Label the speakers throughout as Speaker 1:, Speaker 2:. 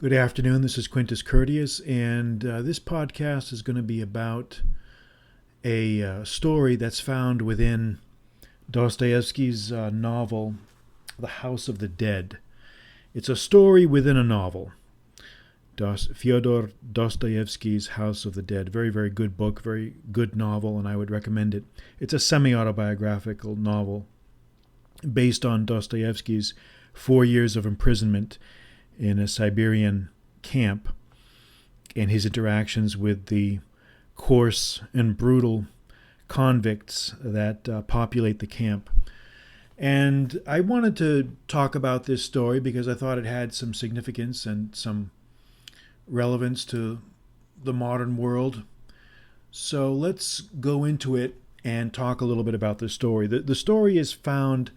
Speaker 1: Good afternoon. This is Quintus Curtius, and this podcast is going to be about a story that's found within Dostoyevsky's novel, The House of the Dead. It's a story within a novel. Fyodor Dostoyevsky's House of the Dead. Very, very good book, very good novel, and I would recommend it. It's a semi-autobiographical novel based on Dostoyevsky's 4 years of imprisonment in a Siberian camp and his interactions with the coarse and brutal convicts that populate the camp. And I wanted to talk about this story because I thought it had some significance and some relevance to the modern world. So let's go into it and talk a little bit about this story. The story is found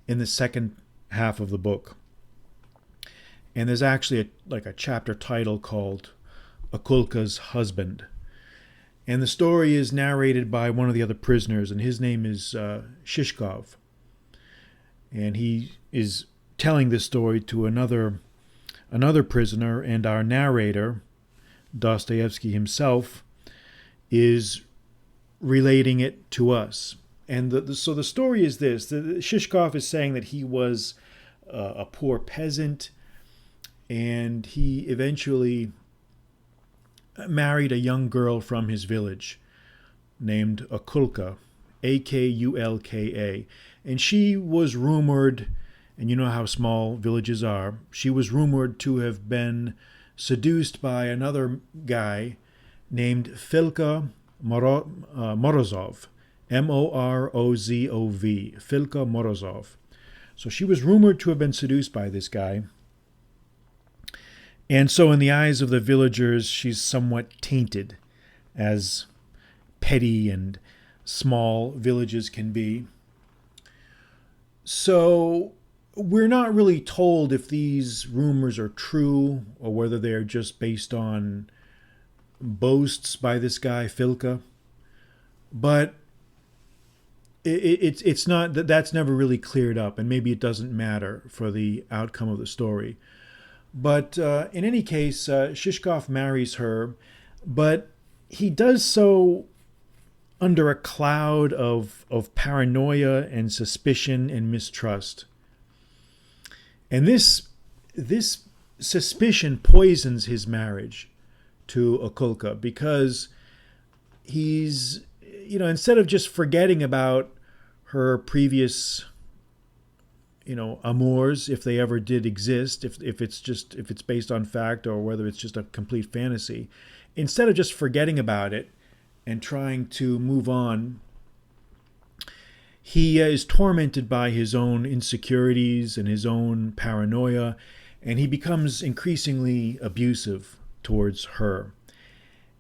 Speaker 1: in the second half of the book. And there's actually a chapter title called Akulka's Husband. And the story is narrated by one of the other prisoners, and his name is Shishkov. And he is telling this story to another prisoner, and our narrator, Dostoevsky himself, is relating it to us. And so the story is this. Shishkov is saying that he was a poor peasant, and he eventually married a young girl from his village named Akulka, Akulka. And she was rumored, and you know how small villages are, she was rumored to have been seduced by another guy named Filka Morozov, Morozov, Filka Morozov. So she was rumored to have been seduced by this guy. And so in the eyes of the villagers, she's somewhat tainted, as petty and small villages can be. So we're not really told if these rumors are true or whether they're just based on boasts by this guy, Filka. But it's not, that's never really cleared up, and maybe it doesn't matter for the outcome of the story. But in any case, Shishkov marries her, but he does so under a cloud of paranoia and suspicion and mistrust. And this suspicion poisons his marriage to Akulka, because he's, instead of just forgetting about her previous amours, if they ever did exist, if it's based on fact or whether it's just a complete fantasy, instead of just forgetting about it and trying to move on, he is tormented by his own insecurities and his own paranoia, and he becomes increasingly abusive towards her.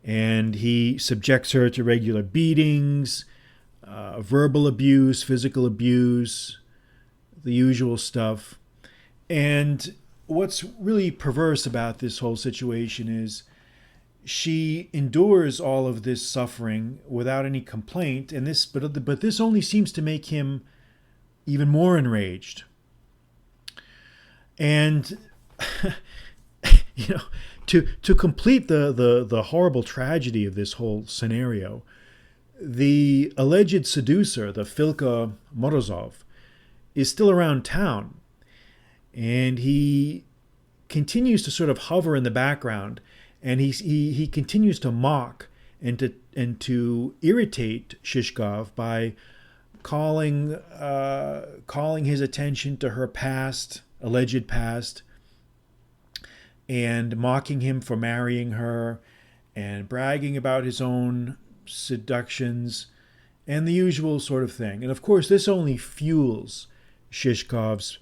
Speaker 1: And he subjects her to regular beatings, verbal abuse, physical abuse, the usual stuff. And what's really perverse about this whole situation is she endures all of this suffering without any complaint, and but this only seems to make him even more enraged. And to complete the horrible tragedy of this whole scenario, the alleged seducer, the Filka Morozov, is still around town, and he continues to sort of hover in the background, and he continues to mock and to irritate Shishkov by calling his attention to her alleged past, and mocking him for marrying her, and bragging about his own seductions, and the usual sort of thing. And of course, this only fuels Shishkov's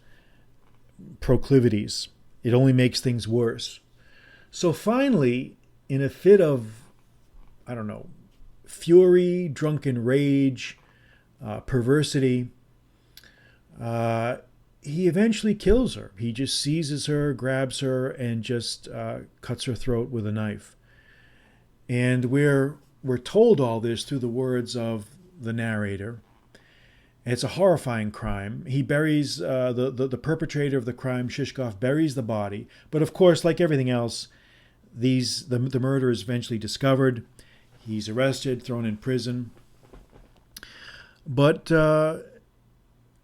Speaker 1: proclivities. It only makes things worse. So finally, in a fit of, fury, drunken rage, perversity, he eventually kills her. He just seizes her, grabs her, and just cuts her throat with a knife. And we're told all this through the words of the narrator. It's a horrifying crime. He buries the perpetrator of the crime. Shishkov buries the body, but of course, like everything else, the murder is eventually discovered. He's arrested, thrown in prison. But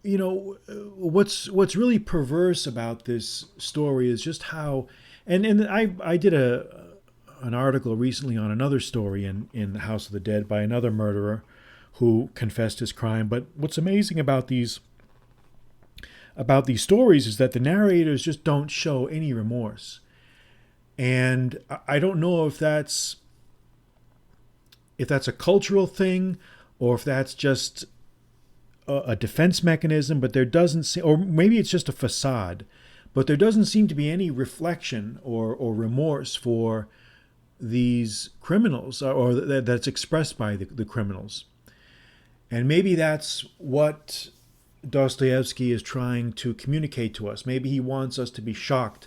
Speaker 1: what's really perverse about this story is just how, and I did an article recently on another story in the House of the Dead by another murderer who confessed his crime. But what's amazing about these stories is that the narrators just don't show any remorse. And I don't know if that's a cultural thing or if that's just a defense mechanism, but there doesn't seem, or maybe it's just a facade, but there doesn't seem to be any reflection or remorse for these criminals, or that's expressed by the criminals. And maybe that's what Dostoevsky is trying to communicate to us. Maybe he wants us to be shocked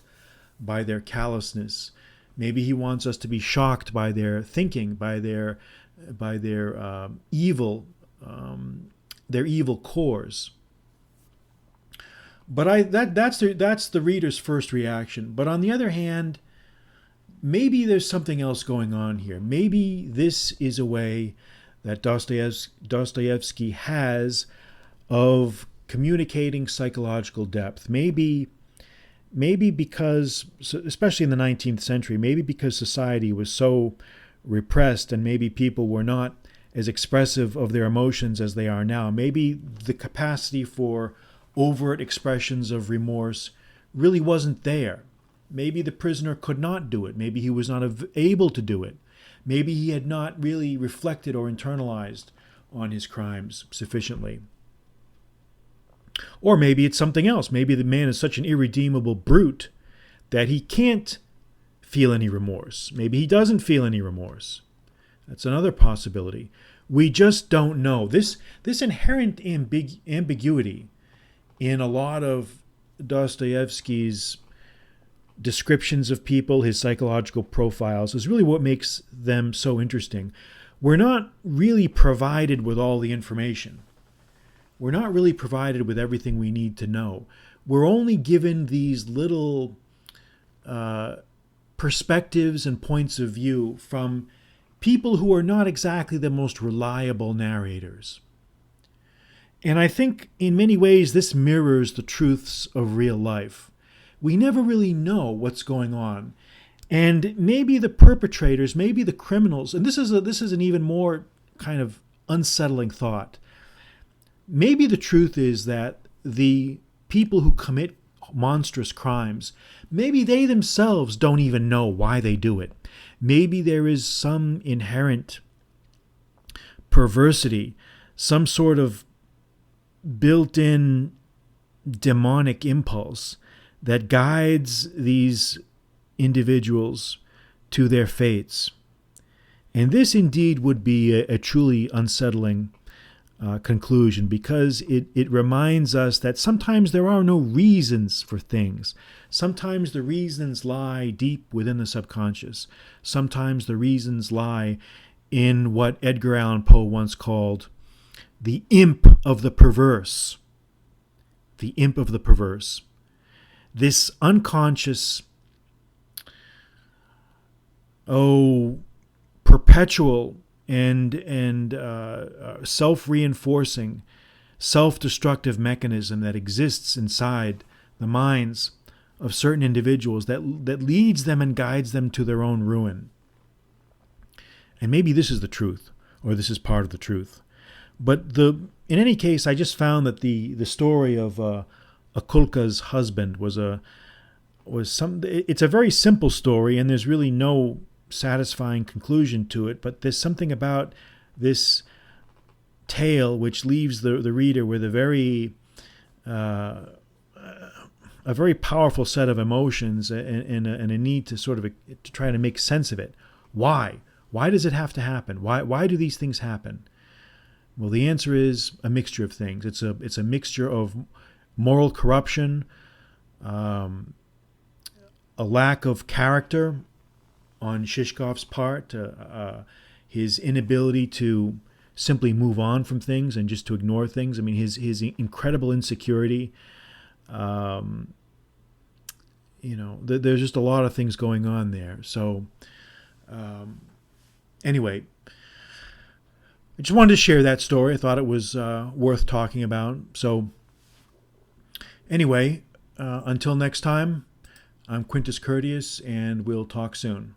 Speaker 1: by their callousness. Maybe he wants us to be shocked by their thinking, by their evil, their evil cores. But that's the reader's first reaction. But on the other hand, maybe there's something else going on here. Maybe this is a way that Dostoevsky has of communicating psychological depth. Maybe because, especially in the 19th century, maybe because society was so repressed and maybe people were not as expressive of their emotions as they are now. Maybe the capacity for overt expressions of remorse really wasn't there. Maybe the prisoner could not do it. Maybe he was not able to do it. Maybe he had not really reflected or internalized on his crimes sufficiently. Or maybe it's something else. Maybe the man is such an irredeemable brute that he can't feel any remorse. Maybe he doesn't feel any remorse. That's another possibility. We just don't know. This inherent ambiguity in a lot of Dostoevsky's descriptions of people, his psychological profiles, is really what makes them so interesting. We're not really provided with all the information. We're not really provided with everything we need to know. We're only given these little perspectives and points of view from people who are not exactly the most reliable narrators. And I think in many ways this mirrors the truths of real life. We never really know what's going on. And maybe the perpetrators, maybe the criminals, and this is an even more kind of unsettling thought. Maybe the truth is that the people who commit monstrous crimes, maybe they themselves don't even know why they do it. Maybe there is some inherent perversity, some sort of built-in demonic impulse that guides these individuals to their fates. And this indeed would be a truly unsettling conclusion, because it reminds us that sometimes there are no reasons for things. Sometimes the reasons lie deep within the subconscious. Sometimes the reasons lie in what Edgar Allan Poe once called the imp of the perverse. The imp of the perverse. This unconscious, perpetual and self-reinforcing, self-destructive mechanism that exists inside the minds of certain individuals that leads them and guides them to their own ruin. And maybe this is the truth, or this is part of the truth. But in any case, I just found that the story of Akulka's husband it's a very simple story, and there's really no satisfying conclusion to it, but there's something about this tale which leaves the reader with a very powerful set of emotions and a need to sort of to try to make sense of it. Why does it have to happen? Why do these things happen? Well, the answer is a mixture of things. It's a mixture of moral corruption, a lack of character on Shishkov's part, his inability to simply move on from things and just to ignore things. I mean, his incredible insecurity. There's just a lot of things going on there. So, anyway, I just wanted to share that story. I thought it was worth talking about. So, anyway, until next time, I'm Quintus Curtius, and we'll talk soon.